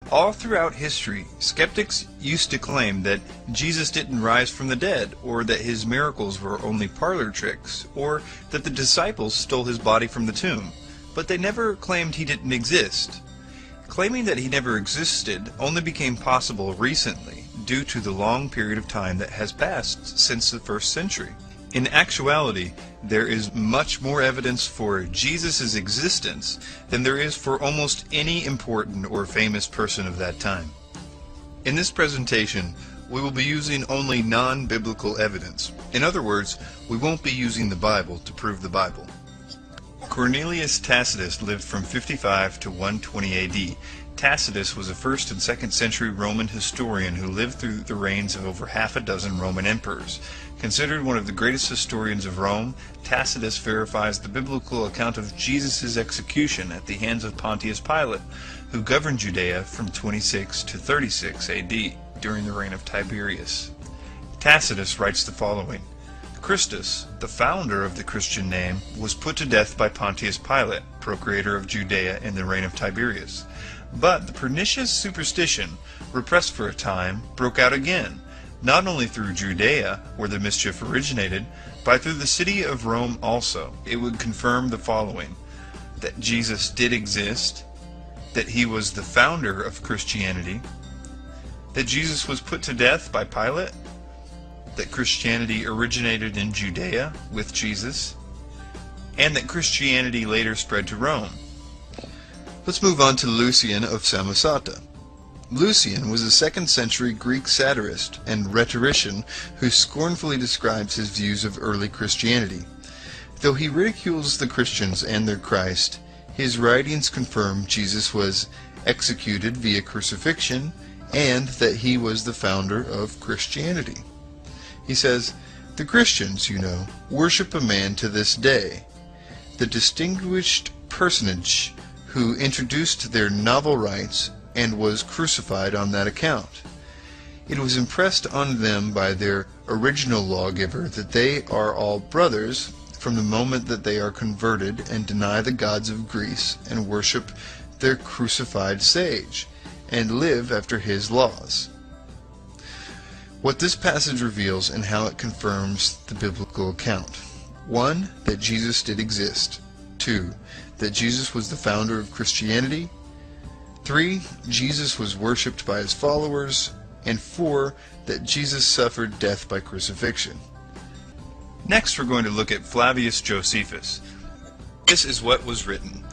All throughout history, skeptics used to claim that Jesus didn't rise from the dead, or that his miracles were only parlor tricks, or that the disciples stole his body from the tomb, but they never claimed he didn't exist. Claiming that he never existed only became possible recently due to the long period of time that has passed since the first century. In actuality, there is much more evidence for Jesus' existence than there is for almost any important or famous person of that time. In this presentation, we will be using only non-biblical evidence. In other words, we won't be using the Bible to prove the Bible. Cornelius Tacitus lived from 55 to 120 AD. Tacitus was a 1st and 2nd century Roman historian who lived through the reigns of over half a dozen Roman emperors. Considered one of the greatest historians of Rome, Tacitus verifies the biblical account of Jesus' execution at the hands of Pontius Pilate, who governed Judea from 26 to 36 AD during the reign of Tiberius. Tacitus writes the following: Christus, the founder of the Christian name, was put to death by Pontius Pilate, procurator of Judea in the reign of Tiberius. But the pernicious superstition, repressed for a time, broke out again, not only through Judea, where the mischief originated, but through the city of Rome also. It would confirm the following: that Jesus did exist, that he was the founder of Christianity, that Jesus was put to death by Pilate, that Christianity originated in Judea with Jesus, and that Christianity later spread to Rome. Let's move on to Lucian of Samosata. Lucian was a 2nd century Greek satirist and rhetorician who scornfully describes his views of early Christianity. Though he ridicules the Christians and their Christ, his writings confirm Jesus was executed via crucifixion and that he was the founder of Christianity. He says, "The Christians, you know, worship a man to this day, the distinguished personage who introduced their novel rites and was crucified on that account. It was impressed on them by their original lawgiver that they are all brothers from the moment that they are converted and deny the gods of Greece and worship their crucified sage and live after his laws." What this passage reveals and how it confirms the biblical account: 1. That Jesus did exist. 2. That Jesus was the founder of Christianity. 3. Jesus was worshipped by his followers. And 4. That Jesus suffered death by crucifixion. Next, we're going to look at Flavius Josephus. This is what was written: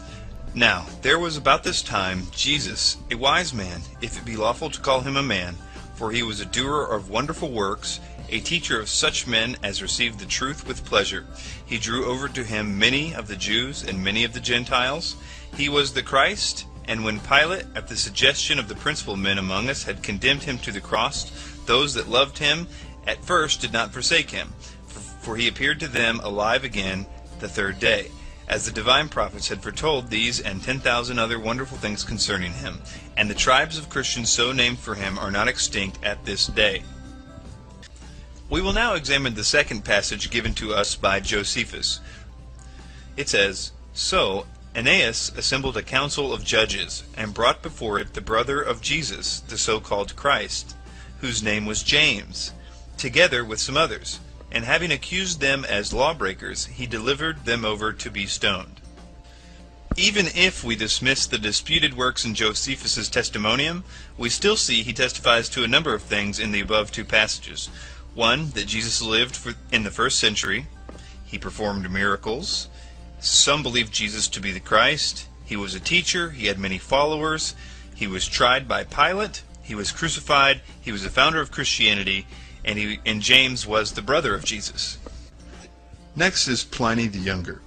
"Now there was about this time Jesus, a wise man, if it be lawful to call him a man, for he was a doer of wonderful works, a teacher of such men as received the truth with pleasure. He drew over to him many of the Jews and many of the Gentiles. He was the Christ, and when Pilate, at the suggestion of the principal men among us, had condemned him to the cross, those that loved him at first did not forsake him, for he appeared to them alive again the 3rd day, as the divine prophets had foretold these and 10,000 other wonderful things concerning him. And the tribes of Christians so named for him are not extinct at this day." We will now examine the second passage given to us by Josephus. It says, "So Aeneas assembled a council of judges, and brought before it the brother of Jesus, the so-called Christ, whose name was James, together with some others. And having accused them as lawbreakers, he delivered them over to be stoned." Even if we dismiss the disputed works in Josephus' testimonium, we still see he testifies to a number of things in the above two passages. 1. That Jesus lived in the 1st century. He performed miracles. Some believed Jesus to be the Christ. He was a teacher. He had many followers. He was tried by Pilate. He was crucified. He was the founder of Christianity. And James was the brother of Jesus. Next is Pliny the Younger.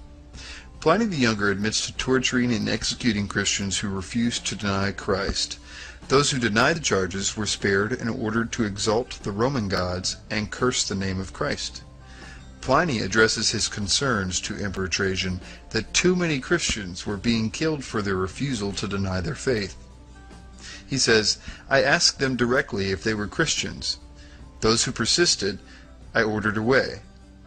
Pliny the Younger admits to torturing and executing Christians who refused to deny Christ. Those who denied the charges were spared and ordered to exalt the Roman gods and curse the name of Christ. Pliny addresses his concerns to Emperor Trajan that too many Christians were being killed for their refusal to deny their faith. He says, "I asked them directly if they were Christians. Those who persisted, I ordered away.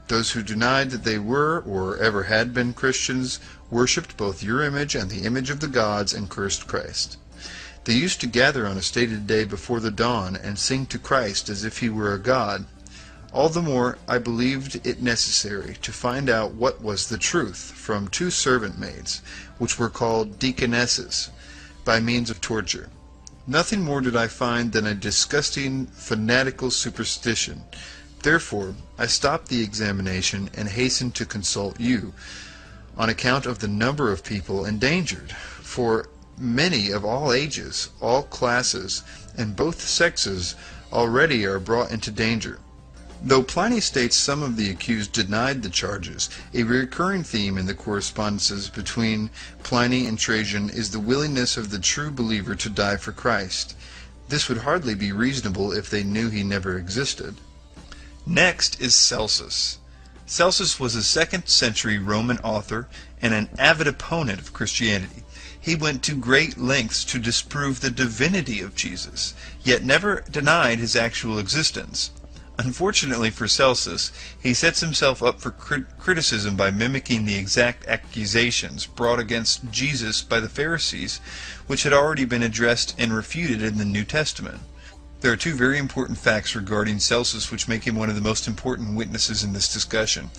Those who denied that they were or ever had been Christians worshipped both your image and the image of the gods and cursed Christ. They used to gather on a stated day before the dawn and sing to Christ as if he were a god. All the more I believed it necessary to find out what was the truth from 2 servant maids, which were called deaconesses, by means of torture. Nothing more did I find than a disgusting fanatical superstition. Therefore I stopped the examination and hastened to consult you, on account of the number of people endangered, for many of all ages, all classes, and both sexes already are brought into danger. Though Pliny states some of the accused denied the charges, a recurring theme in the correspondences between Pliny and Trajan is the willingness of the true believer to die for Christ. This would hardly be reasonable if they knew he never existed. Next is Celsus. Celsus was a 2nd century Roman author and an avid opponent of Christianity. He went to great lengths to disprove the divinity of Jesus, yet never denied his actual existence. Unfortunately for Celsus, he sets himself up for criticism by mimicking the exact accusations brought against Jesus by the Pharisees, which had already been addressed and refuted in the New Testament. There are 2 very important facts regarding Celsus which make him one of the most important witnesses in this discussion.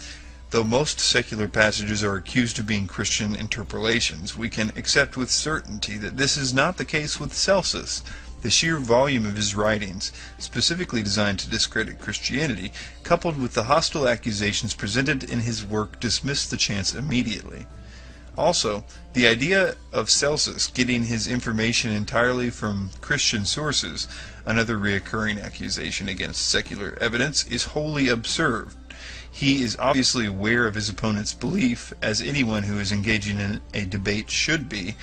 Though most secular passages are accused of being Christian interpolations, we can accept with certainty that this is not the case with Celsus. The sheer volume of his writings, specifically designed to discredit Christianity, coupled with the hostile accusations presented in his work, dismissed the chance immediately. Also, the idea of Celsus getting his information entirely from Christian sources, another recurring accusation against secular evidence, is wholly absurd. He is obviously aware of his opponent's belief, as anyone who is engaging in a debate should be.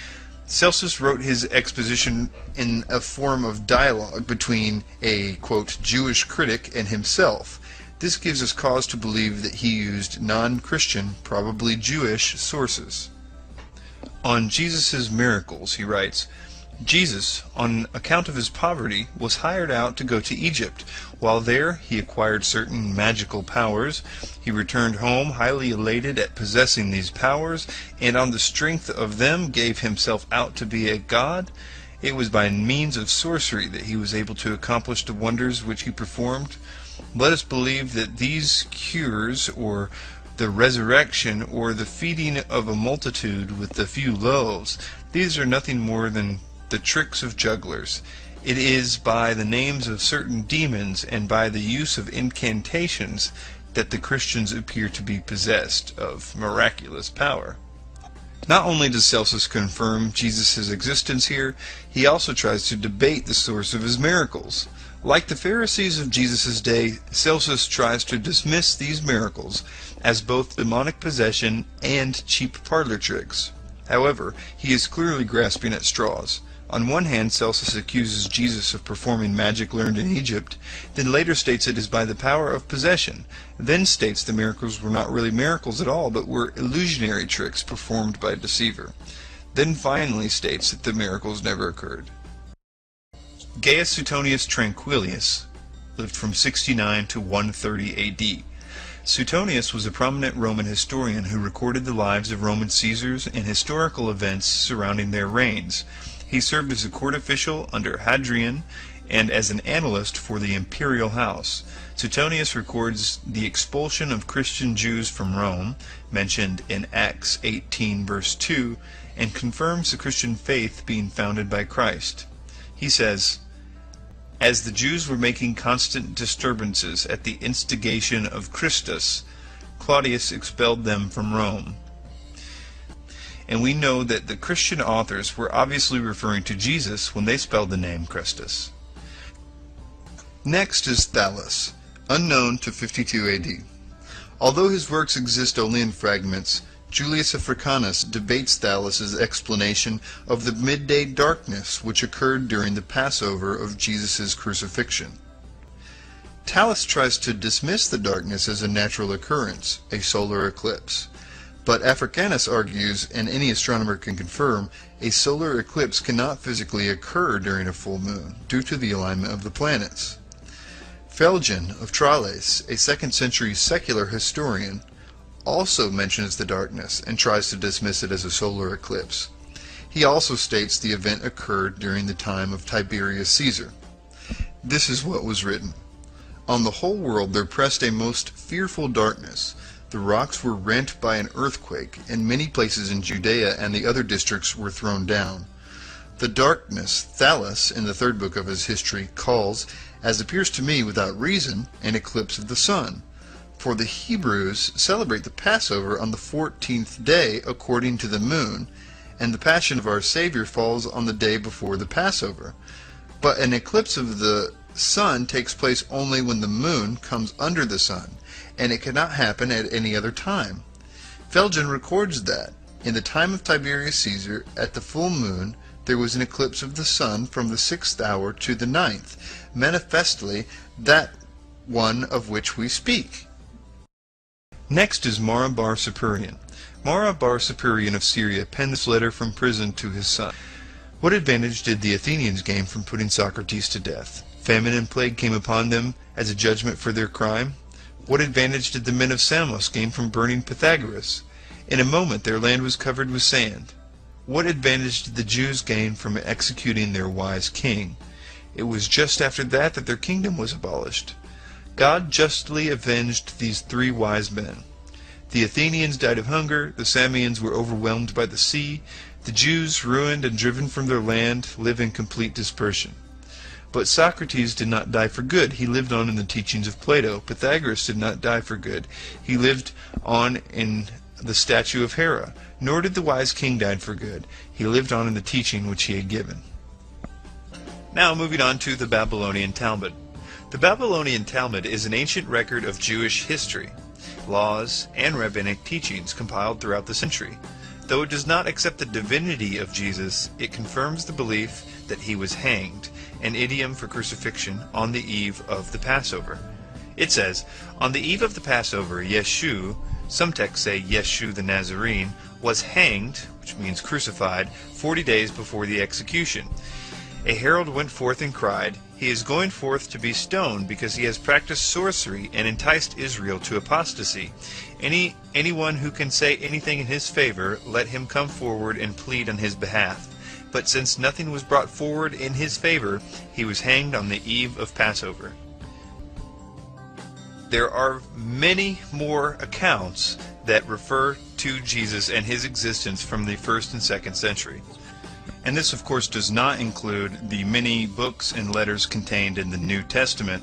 Celsus wrote his exposition in a form of dialogue between a, quote, Jewish critic and himself. This gives us cause to believe that he used non-Christian, probably Jewish, sources. On Jesus' miracles, he writes, Jesus, on account of his poverty, was hired out to go to Egypt. While there, he acquired certain magical powers. He returned home highly elated at possessing these powers, and on the strength of them gave himself out to be a god. It was by means of sorcery that he was able to accomplish the wonders which he performed. Let us believe that these cures, or the resurrection, or the feeding of a multitude with the few loaves, these are nothing more than the tricks of jugglers. It is by the names of certain demons and by the use of incantations that the Christians appear to be possessed of miraculous power. Not only does Celsus confirm Jesus' existence here, he also tries to debate the source of his miracles. Like the Pharisees of Jesus' day, Celsus tries to dismiss these miracles as both demonic possession and cheap parlor tricks. However, he is clearly grasping at straws. On one hand, Celsus accuses Jesus of performing magic learned in Egypt, then later states it is by the power of possession, then states the miracles were not really miracles at all, but were illusionary tricks performed by a deceiver, then finally states that the miracles never occurred. Gaius Suetonius Tranquillus lived from 69 to 130 A.D. Suetonius was a prominent Roman historian who recorded the lives of Roman Caesars and historical events surrounding their reigns. He served as a court official under Hadrian and as an analyst for the imperial house. Suetonius records the expulsion of Christian Jews from Rome, mentioned in Acts 18 verse 2, and confirms the Christian faith being founded by Christ. He says, "As the Jews were making constant disturbances at the instigation of Christus, Claudius expelled them from Rome." And we know that the Christian authors were obviously referring to Jesus when they spelled the name Christus. Next is Thallus, unknown to 52 AD. Although his works exist only in fragments, Julius Africanus debates Thallus's explanation of the midday darkness which occurred during the Passover of Jesus' crucifixion. Thallus tries to dismiss the darkness as a natural occurrence, a solar eclipse. But Africanus argues, and any astronomer can confirm, a solar eclipse cannot physically occur during a full moon, due to the alignment of the planets. Phlegon of Tralles, a 2nd century secular historian, also mentions the darkness and tries to dismiss it as a solar eclipse. He also states the event occurred during the time of Tiberius Caesar. This is what was written. On the whole world there pressed a most fearful darkness. The rocks were rent by an earthquake, and many places in Judea and the other districts were thrown down. The darkness Thales, in the third book of his history, calls, as appears to me without reason, an eclipse of the sun. For the Hebrews celebrate the Passover on the 14th day according to the moon, and the Passion of our Savior falls on the day before the Passover. But an eclipse of the sun takes place only when the moon comes under the sun, and it cannot happen at any other time. Felgen records that, in the time of Tiberius Caesar, at the full moon, there was an eclipse of the sun from the 6th hour to the 9th, manifestly that one of which we speak. Next is Mara bar Superion. Mara bar Superion of Syria penned this letter from prison to his son. What advantage did the Athenians gain from putting Socrates to death? Famine and plague came upon them as a judgment for their crime. What advantage did the men of Samos gain from burning Pythagoras? In a moment their land was covered with sand. What advantage did the Jews gain from executing their wise king? It was just after that that their kingdom was abolished. God justly avenged these 3 wise men. The Athenians died of hunger, the Samians were overwhelmed by the sea, the Jews, ruined and driven from their land, live in complete dispersion. But Socrates did not die for good. He lived on in the teachings of Plato. Pythagoras did not die for good. He lived on in the statue of Hera. Nor did the wise king die for good. He lived on in the teaching which he had given. Now moving on to the Babylonian Talmud. The Babylonian Talmud is an ancient record of Jewish history, laws, and rabbinic teachings compiled throughout the century. Though it does not accept the divinity of Jesus, it confirms the belief that he was hanged, an idiom for crucifixion, on the eve of the Passover. It says, on the eve of the Passover, Yeshu, some texts say Yeshu the Nazarene, was hanged, which means crucified, 40 days before the execution. A herald went forth and cried, he is going forth to be stoned because he has practiced sorcery and enticed Israel to apostasy. Anyone who can say anything in his favor, let him come forward and plead on his behalf. But since nothing was brought forward in his favor, he was hanged on the eve of Passover. There are many more accounts that refer to Jesus and his existence from the 1st and 2nd century. And this, of course, does not include the many books and letters contained in the New Testament,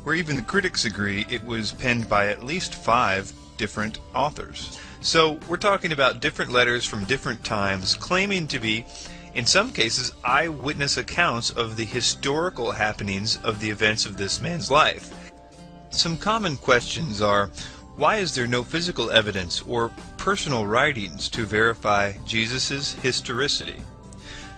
where even the critics agree it was penned by at least 5 different authors. So we're talking about different letters from different times, claiming to be, in some cases, eyewitness accounts of the historical happenings of the events of this man's life. Some common questions are, why is there no physical evidence or personal writings to verify Jesus' historicity?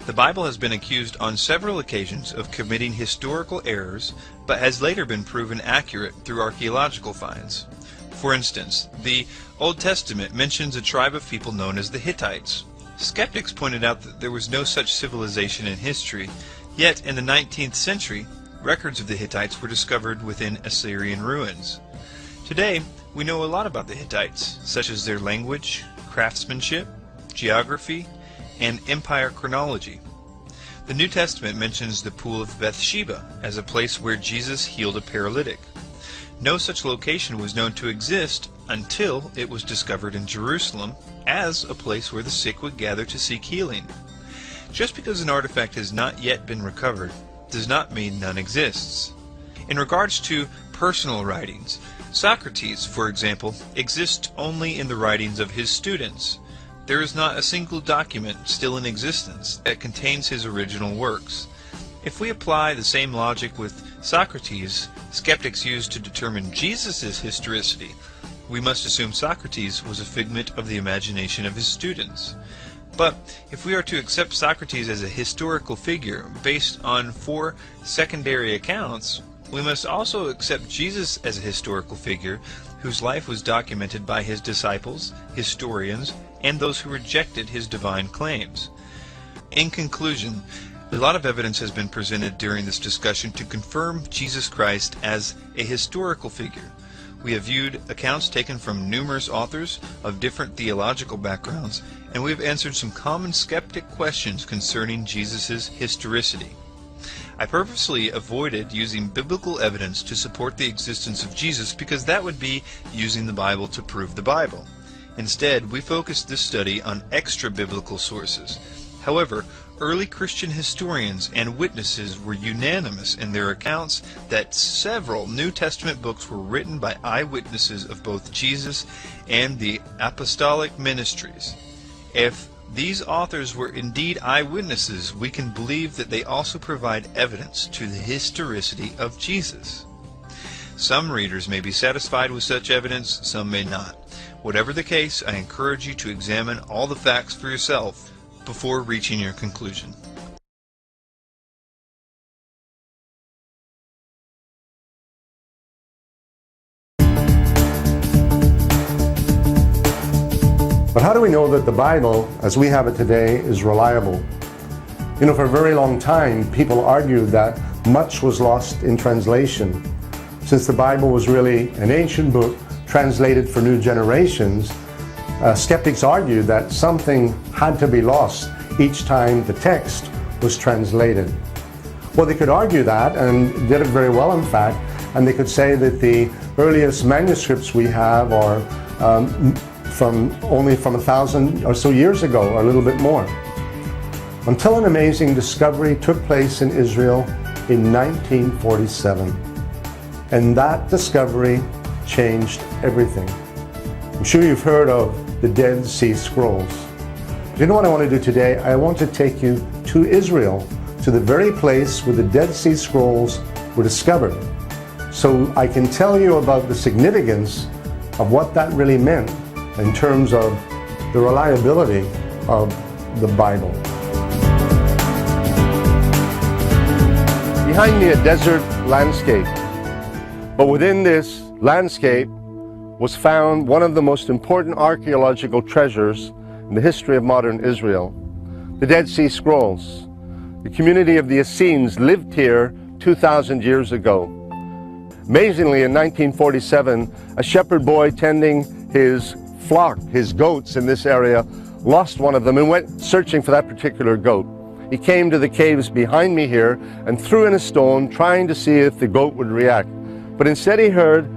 The Bible has been accused on several occasions of committing historical errors, but has later been proven accurate through archaeological finds. For instance, the Old Testament mentions a tribe of people known as the Hittites. Skeptics pointed out that there was no such civilization in history, yet in the 19th century, records of the Hittites were discovered within Assyrian ruins. Today, we know a lot about the Hittites, such as their language, craftsmanship, geography, and empire chronology. The New Testament mentions the Pool of Bathsheba as a place where Jesus healed a paralytic. No such location was known to exist until it was discovered in Jerusalem as a place where the sick would gather to seek healing. Just because an artifact has not yet been recovered does not mean none exists. In regards to personal writings, Socrates, for example, exists only in the writings of his students. There is not a single document still in existence that contains his original works. If we apply the same logic with Socrates, skeptics use to determine Jesus' historicity, we must assume Socrates was a figment of the imagination of his students. But if we are to accept Socrates as a historical figure based on 4 secondary accounts, we must also accept Jesus as a historical figure whose life was documented by his disciples, historians, and those who rejected his divine claims. In conclusion, a lot of evidence has been presented during this discussion to confirm Jesus Christ as a historical figure. We have viewed accounts taken from numerous authors of different theological backgrounds, and we have answered some common skeptic questions concerning Jesus' historicity. I purposely avoided using biblical evidence to support the existence of Jesus because that would be using the Bible to prove the Bible. Instead, we focused this study on extra-biblical sources. However, early Christian historians and witnesses were unanimous in their accounts that several New Testament books were written by eyewitnesses of both Jesus and the apostolic ministries. If these authors were indeed eyewitnesses, we can believe that they also provide evidence to the historicity of Jesus. Some readers may be satisfied with such evidence, some may not. Whatever the case, I encourage you to examine all the facts for yourself before reaching your conclusion. But how do we know that the Bible, as we have it today, is reliable? You know, for a very long time, people argued that much was lost in translation. Since the Bible was really an ancient book translated for new generations, skeptics argued that something had to be lost each time the text was translated. Well, they could argue that, and did it very well, in fact, and they could say that the earliest manuscripts we have are from 1,000 or so years ago, or a little bit more. Until an amazing discovery took place in Israel in 1947. And that discovery changed everything. I'm sure you've heard of the Dead Sea Scrolls. But you know what I want to do today? I want to take you to Israel, to the very place where the Dead Sea Scrolls were discovered, so I can tell you about the significance of what that really meant in terms of the reliability of the Bible. Behind me, a desert landscape. But within this landscape was found one of the most important archaeological treasures in the history of modern Israel, the Dead Sea Scrolls. The community of the Essenes lived here 2,000 years ago. Amazingly, in 1947, a shepherd boy tending his flock, his goats in this area, lost one of them and went searching for that particular goat. He came to the caves behind me here and threw in a stone, trying to see if the goat would react. But instead he heard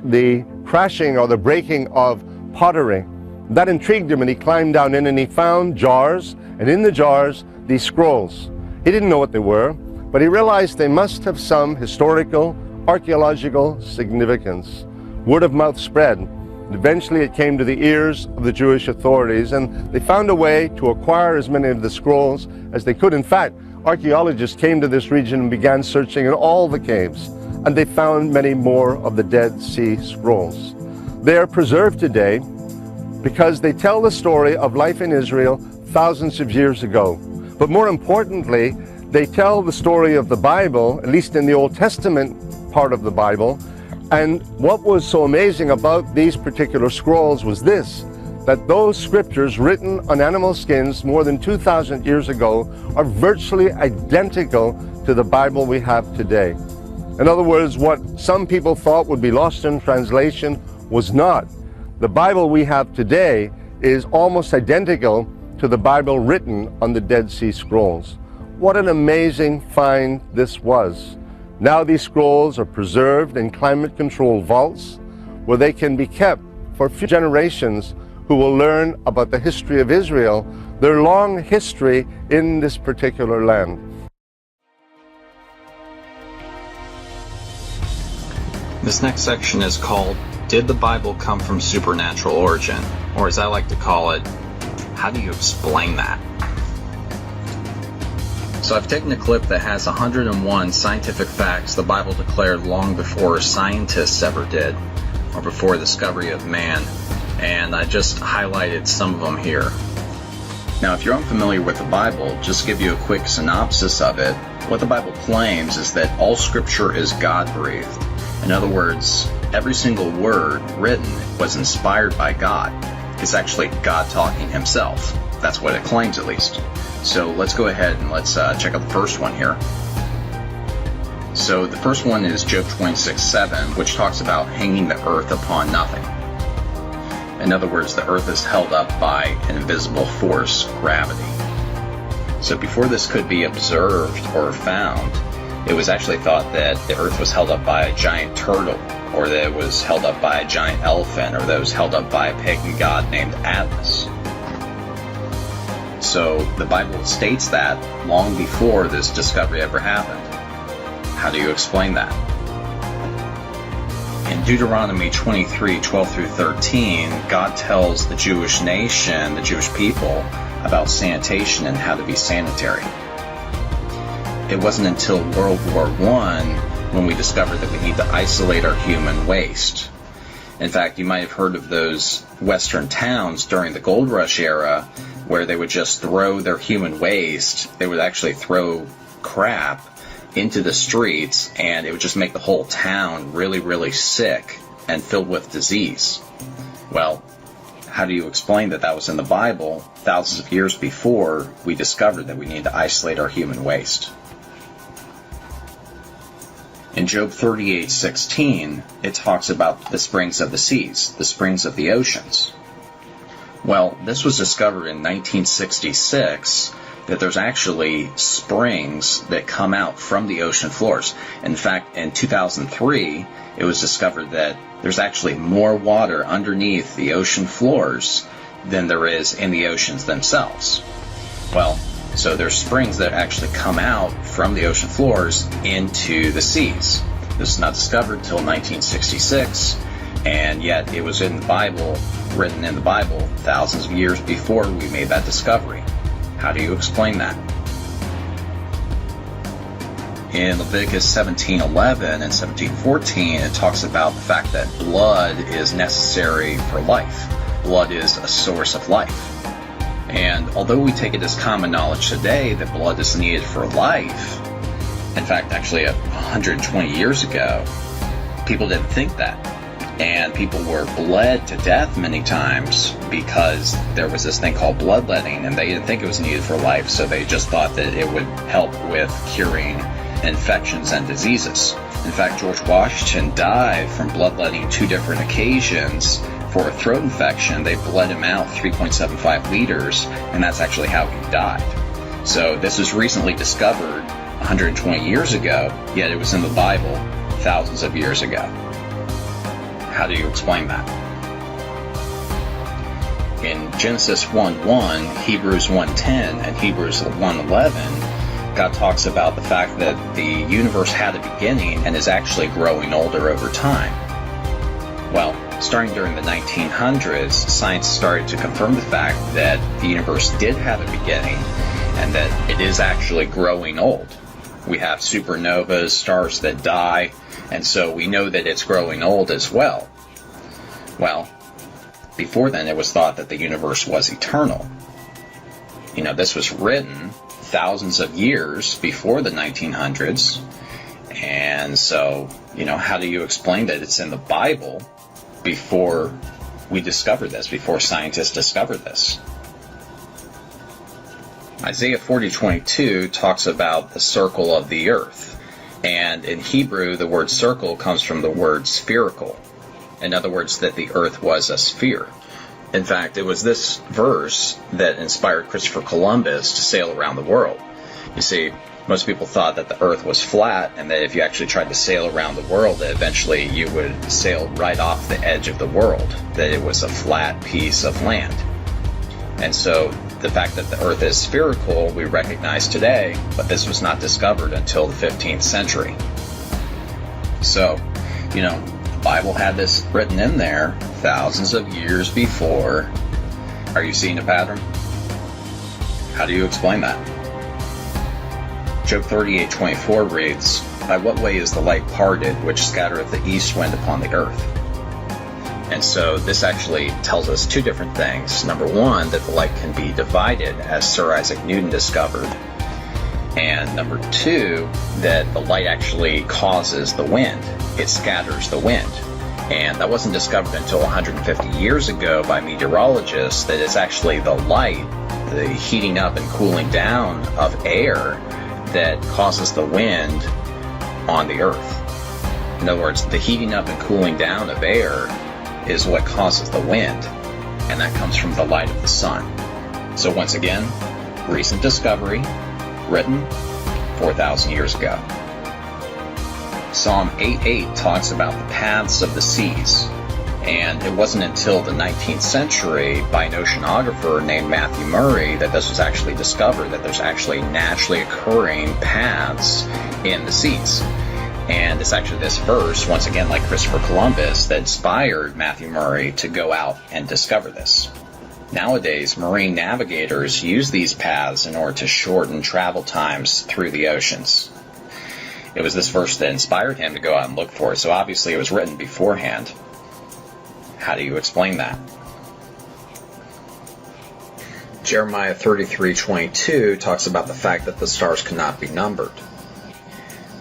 the crashing or the breaking of pottery. That intrigued him, and he climbed down in and he found jars, and in the jars, these scrolls. He didn't know what they were, but he realized they must have some historical, archaeological significance. Word of mouth spread. Eventually it came to the ears of the Jewish authorities, and they found a way to acquire as many of the scrolls as they could. In fact, archaeologists came to this region and began searching in all the caves, and they found many more of the Dead Sea Scrolls. They are preserved today because they tell the story of life in Israel thousands of years ago. But more importantly, they tell the story of the Bible, at least in the Old Testament part of the Bible. And what was so amazing about these particular scrolls was this, that those scriptures written on animal skins more than 2,000 years ago are virtually identical to the Bible we have today. In other words, what some people thought would be lost in translation was not. The Bible we have today is almost identical to the Bible written on the Dead Sea Scrolls. What an amazing find this was. Now these scrolls are preserved in climate-controlled vaults where they can be kept for future generations who will learn about the history of Israel, their long history in this particular land. This next section is called, Did the Bible Come from Supernatural Origin? Or as I like to call it, how do you explain that? So I've taken a clip that has 101 scientific facts the Bible declared long before scientists ever did, or before the discovery of man, and I just highlighted some of them here. Now, if you're unfamiliar with the Bible, just to give you a quick synopsis of it, what the Bible claims is that all Scripture is God-breathed. In other words, every single word written was inspired by God. It's actually God talking himself. That's what it claims, at least. So let's go ahead and let's check out the first one here. So the first one is Job 26:7, which talks about hanging the earth upon nothing. In other words, the earth is held up by an invisible force, gravity. So before this could be observed or found, it was actually thought that the earth was held up by a giant turtle, or that it was held up by a giant elephant, or that it was held up by a pagan god named Atlas. So the Bible states that long before this discovery ever happened. How do you explain that? In Deuteronomy 23:12-13, God tells the Jewish nation, the Jewish people, about sanitation and how to be sanitary. It wasn't until World War I when we discovered that we need to isolate our human waste. In fact, you might have heard of those Western towns during the Gold Rush era where they would just throw their human waste. They would actually throw crap into the streets, and it would just make the whole town really, really sick and filled with disease. Well, how do you explain that that was in the Bible thousands of years before we discovered that we need to isolate our human waste? In Job 38:16, it talks about the springs of the seas, the springs of the oceans. Well, this was discovered in 1966, that there's actually springs that come out from the ocean floors. In fact, in 2003, it was discovered that there's actually more water underneath the ocean floors than there is in the oceans themselves. Well, so there's springs that actually come out from the ocean floors into the seas. This was not discovered until 1966, and yet it was in the Bible, written in the Bible, thousands of years before we made that discovery. How do you explain that? In Leviticus 17:11 and 17:14, it talks about the fact that blood is necessary for life. Blood is a source of life. And although we take it as common knowledge today that blood is needed for life, in fact, actually 120 years ago, people didn't think that. And people were bled to death many times because there was this thing called bloodletting, and they didn't think it was needed for life, so they just thought that it would help with curing infections and diseases. In fact, George Washington died from bloodletting 2 different occasions for a throat infection. They bled him out 3.75 liters, and that's actually how he died. So this was recently discovered 120 years ago, yet it was in the Bible thousands of years ago. How do you explain that? In Genesis 1:1, Hebrews 1:10, and Hebrews 1:11, God talks about the fact that the universe had a beginning and is actually growing older over time. Well, starting during the 1900s, science started to confirm the fact that the universe did have a beginning and that it is actually growing old. We have supernovas, stars that die, and so we know that it's growing old as well. Well, before then it was thought that the universe was eternal. You know, this was written thousands of years before the 1900s, and so, you know, how do you explain that it's in the Bible before we discovered this, before scientists discovered this? Isaiah 40:22 talks about the circle of the earth. And in Hebrew, the word circle comes from the word spherical. In other words, that the earth was a sphere. In fact, it was this verse that inspired Christopher Columbus to sail around the world. You see, most people thought that the earth was flat, and that if you actually tried to sail around the world, that eventually you would sail right off the edge of the world, that it was a flat piece of land. And so the fact that the earth is spherical we recognize today, but this was not discovered until the 15th century. So, you know, the Bible had this written in there thousands of years before. Are you seeing a pattern? How do you explain that? Job 38:24 reads, "By what way is the light parted, which scattereth the east wind upon the earth?" And so this actually tells us 2 different things. Number 1, that the light can be divided, as Sir Isaac Newton discovered. And number 2, that the light actually causes the wind. It scatters the wind. And that wasn't discovered until 150 years ago by meteorologists, that it's actually the light, the heating up and cooling down of air, that causes the wind on the Earth. In other words, the heating up and cooling down of air is what causes the wind, and that comes from the light of the sun. So once again, recent discovery, written 4,000 years ago. Psalm 8:8 talks about the paths of the seas, and it wasn't until the 19th century by an oceanographer named Matthew Murray that this was actually discovered, that there's actually naturally occurring paths in the seas. And it's actually this verse, once again like Christopher Columbus, that inspired Matthew Murray to go out and discover this. Nowadays, marine navigators use these paths in order to shorten travel times through the oceans. It was this verse that inspired him to go out and look for it, so obviously it was written beforehand. How do you explain that? Jeremiah 33:22 talks about the fact that the stars cannot be numbered.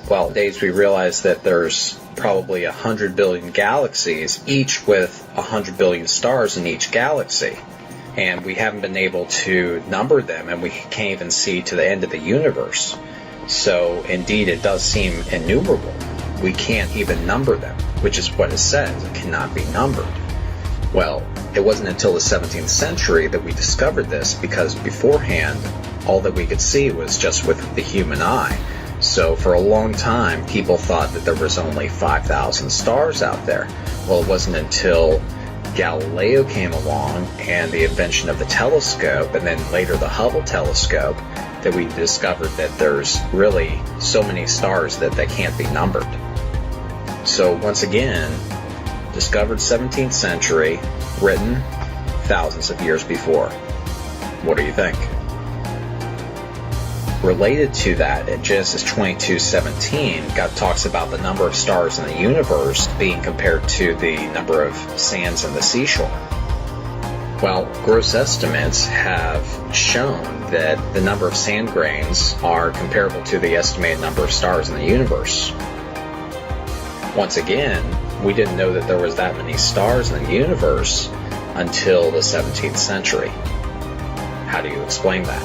Well, nowadays we realize that there's probably 100 billion galaxies, each with 100 billion stars in each galaxy. And we haven't been able to number them, and we can't even see to the end of the universe. So, indeed, it does seem innumerable. We can't even number them, which is what it says. It cannot be numbered. Well, it wasn't until the 17th century that we discovered this, because beforehand, all that we could see was just with the human eye. So for a long time, people thought that there was only 5,000 stars out there. Well, it wasn't until Galileo came along and the invention of the telescope, and then later the Hubble telescope, that we discovered that there's really so many stars that they can't be numbered. So once again, discovered 17th century, written thousands of years before. What do you think? Related to that, in Genesis 22:17, God talks about the number of stars in the universe being compared to the number of sands in the seashore. Well, gross estimates have shown that the number of sand grains are comparable to the estimated number of stars in the universe. Once again, we didn't know that there was that many stars in the universe until the 17th century. How do you explain that?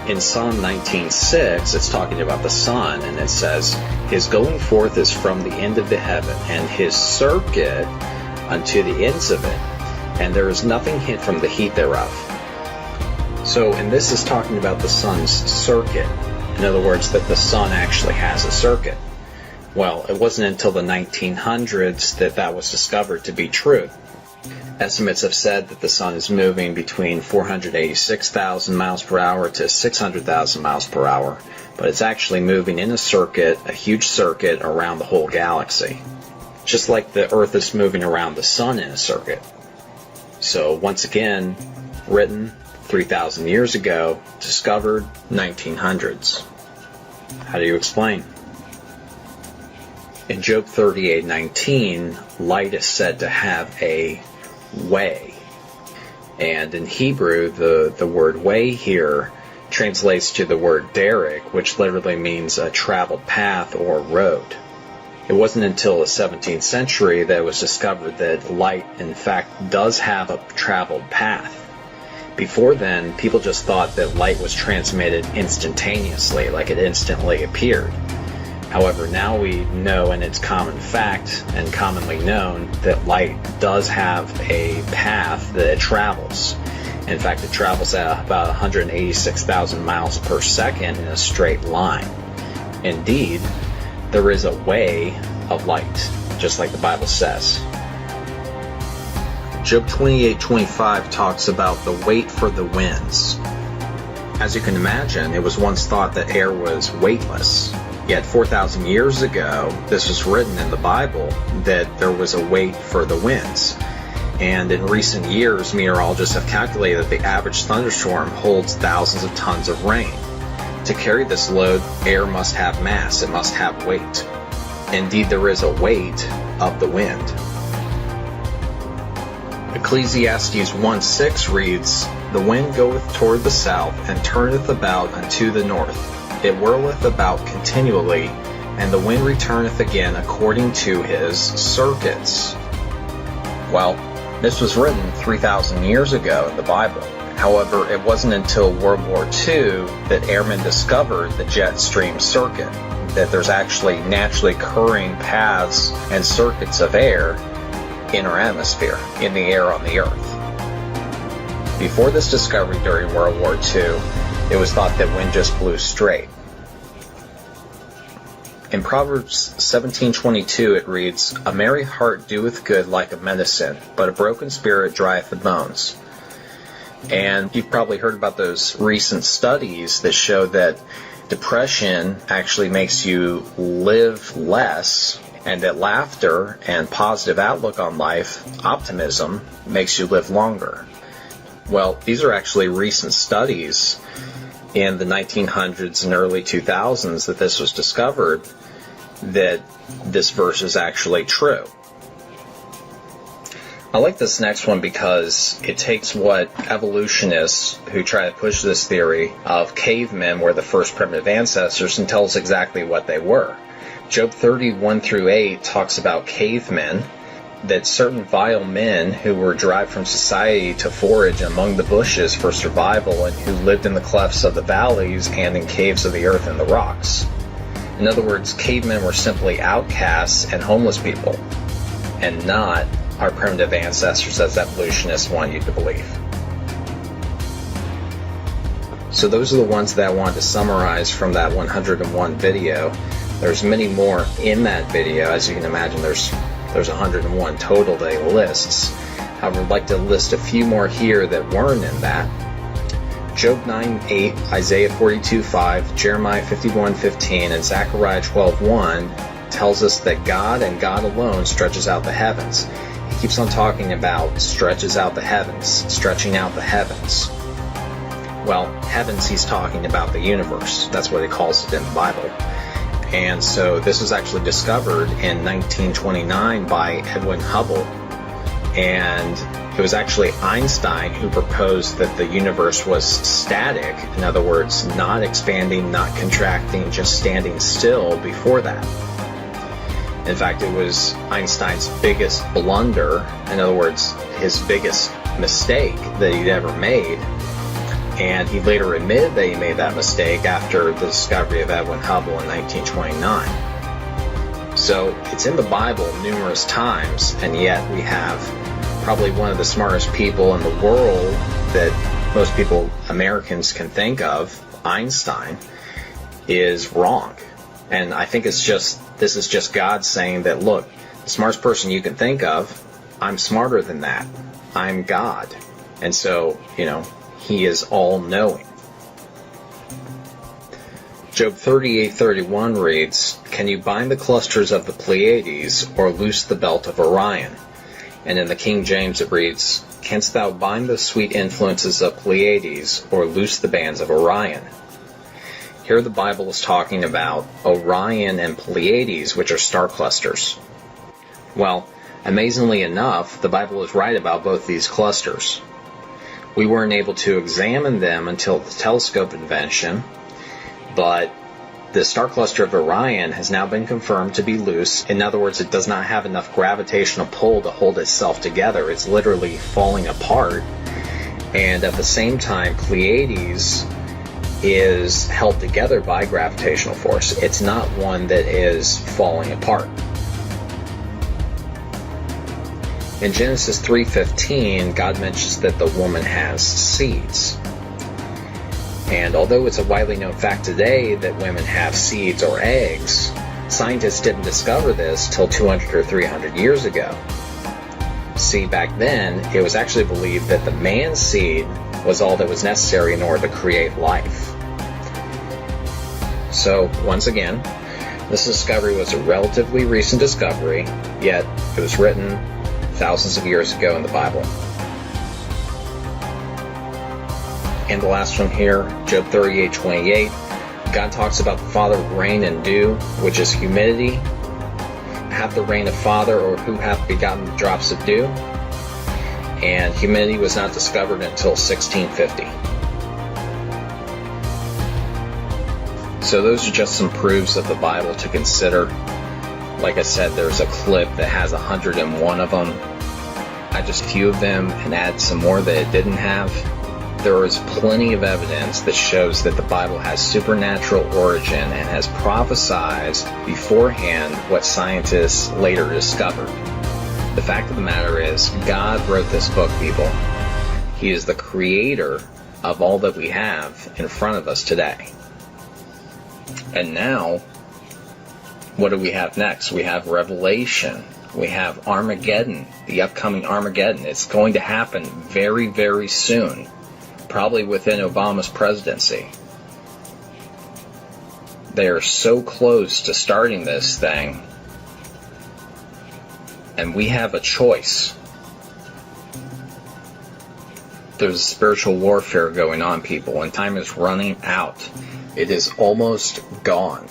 In Psalm 19:6, it's talking about the sun, and it says, "His going forth is from the end of the heaven, and his circuit unto the ends of it, and there is nothing hid from the heat thereof." So, and this is talking about the sun's circuit. In other words, that the sun actually has a circuit. Well, it wasn't until the 1900s that that was discovered to be true. Estimates have said that the sun is moving between 486,000 miles per hour to 600,000 miles per hour, but it's actually moving in a circuit, a huge circuit, around the whole galaxy. Just like the Earth is moving around the sun in a circuit. So once again, written 3,000 years ago, discovered 1900s. How do you explain? In Job 38:19, light is said to have a way. And in Hebrew, the word way here translates to the word derek, which literally means a traveled path or road. It wasn't until the 17th century that it was discovered that light, in fact, does have a traveled path. Before then, people just thought that light was transmitted instantaneously, like it instantly appeared. However, now we know, and it's common fact and commonly known, that light does have a path that it travels. In fact, it travels at about 186,000 miles per second in a straight line. Indeed, there is a way of light, just like the Bible says. Job 28:25 talks about the wait for the winds. As you can imagine, it was once thought that air was weightless. Yet 4,000 years ago, this was written in the Bible that there was a wait for the winds. And in recent years, meteorologists have calculated that the average thunderstorm holds thousands of tons of rain. To carry this load, air must have mass, it must have weight. Indeed, there is a weight of the wind. Ecclesiastes 1:6 reads, "The wind goeth toward the south, and turneth about unto the north. It whirleth about continually, and the wind returneth again according to his circuits." Well, this was written 3,000 years ago in the Bible. However, it wasn't until World War II that airmen discovered the jet stream circuit, that there's actually naturally occurring paths and circuits of air in our atmosphere, in the air on the Earth. Before this discovery during World War II, it was thought that wind just blew straight. In Proverbs 17:22 it reads, "A merry heart doeth good like a medicine, but a broken spirit drieth the bones." And you've probably heard about those recent studies that show that depression actually makes you live less, and that laughter and positive outlook on life, optimism, makes you live longer. Well, these are actually recent studies in the 1900s and early 2000s that this was discovered, that this verse is actually true. I like this next one because it takes what evolutionists who try to push this theory of cavemen were the first primitive ancestors and tells exactly what they were. Job 30:1-8 talks about cavemen, that certain vile men who were derived from society to forage among the bushes for survival and who lived in the clefts of the valleys and in caves of the earth and the rocks. In other words, cavemen were simply outcasts and homeless people, and not our primitive ancestors as evolutionists want you to believe. So those are the ones that I wanted to summarize from that 101 video. There's many more in that video. As you can imagine, there's 101 total that it lists. However, I'd like to list a few more here that weren't in that. Job 9:8, Isaiah 42:5, Jeremiah 51:15, and Zechariah 12:1 tells us that God and God alone stretches out the heavens. He keeps on talking about stretches out the heavens, stretching out the heavens. Well, heavens, he's talking about the universe. That's what he calls it in the Bible. And so this was actually discovered in 1929 by Edwin Hubble. And it was actually Einstein who proposed that the universe was static. In other words, not expanding, not contracting, just standing still before that. In fact, it was Einstein's biggest blunder, in other words, his biggest mistake that he'd ever made. And he later admitted that he made that mistake after the discovery of Edwin Hubble in 1929. So it's in the Bible numerous times, and yet we have probably one of the smartest people in the world that most people, Americans, can think of, Einstein, is wrong. And I think this is just God saying that, look, the smartest person you can think of, I'm smarter than that. I'm God. And so, He is all-knowing. Job 38:31 reads, "Can you bind the clusters of the Pleiades, or loose the belt of Orion?" And in the King James it reads, "Canst thou bind the sweet influences of Pleiades, or loose the bands of Orion?" Here the Bible is talking about Orion and Pleiades, which are star clusters. Well, amazingly enough, the Bible is right about both these clusters. We weren't able to examine them until the telescope invention, but the star cluster of Orion has now been confirmed to be loose. In other words, it does not have enough gravitational pull to hold itself together. It's literally falling apart. And at the same time, Pleiades is held together by gravitational force. It's not one that is falling apart. In Genesis 3:15, God mentions that the woman has seeds. And although it's a widely known fact today that women have seeds or eggs, scientists didn't discover this till 200 or 300 years ago. See, back then, it was actually believed that the man's seed was all that was necessary in order to create life. So, once again, this discovery was a relatively recent discovery, yet it was written thousands of years ago in the Bible. And the last one here, Job 38:28, God talks about the Father of rain and dew, which is humidity. Hath the rain a father, or who hath begotten the drops of dew? And humidity was not discovered until 1650. So those are just some proofs of the Bible to consider. Like I said, there's a clip that has 101 of them. I just few of them and add some more that it didn't have. there is plenty of evidence that shows that the Bible has supernatural origin and has prophesied beforehand what scientists later discovered. The fact of the matter is, God wrote this book, people. He is the creator of all that we have in front of us today. And now, what do we have next? We have Revelation. We have Armageddon, the upcoming Armageddon. It's going to happen very, very soon, probably within Obama's presidency. They are so close to starting this thing, and we have a choice. There's spiritual warfare going on, people, and time is running out. It is almost gone.